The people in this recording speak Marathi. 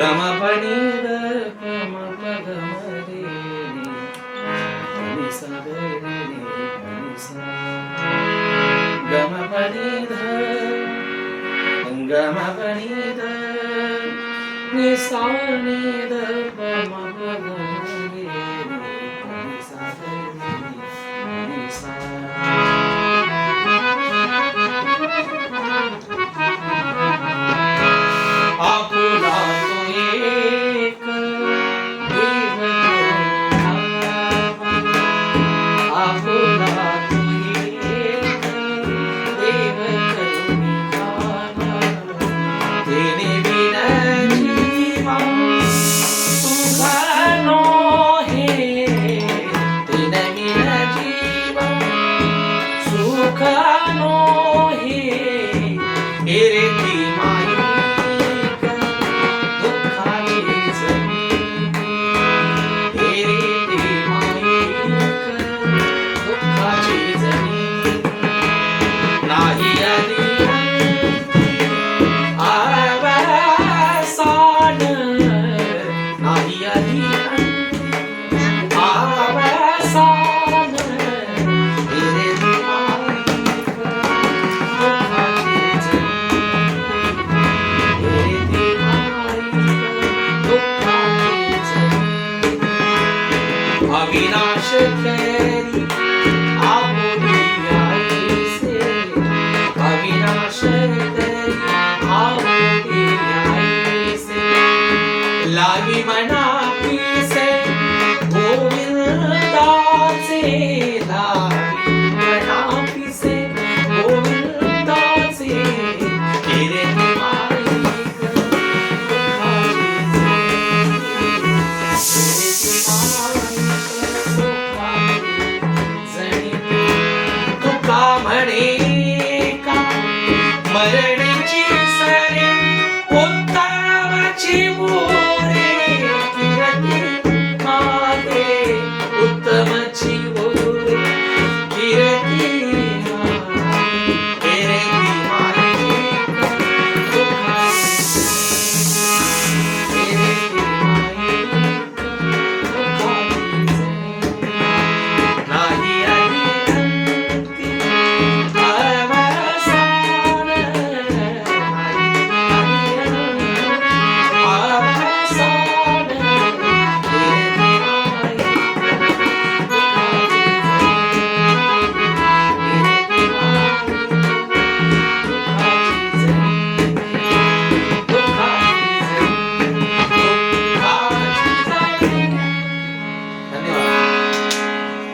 गम पणी द पम प गम रे नि सा रे नि सा गम पणी ध गम पणी ध नि सा नि द पम प गम रे नि सा रे नि सा आपुला तो एक देव करुणा आपुला तो एक देव करुणा तेने बिना जीवा सुखानो है तेने बिना जीवा सुखानो है रे ती माई अविनाश तेरी आपुली आई से अविनाश तेरी आपुली आई से लावी मना से गोविंदा से लावी मना से गोविंदा से तेरे मरणाची सरे उत्तराची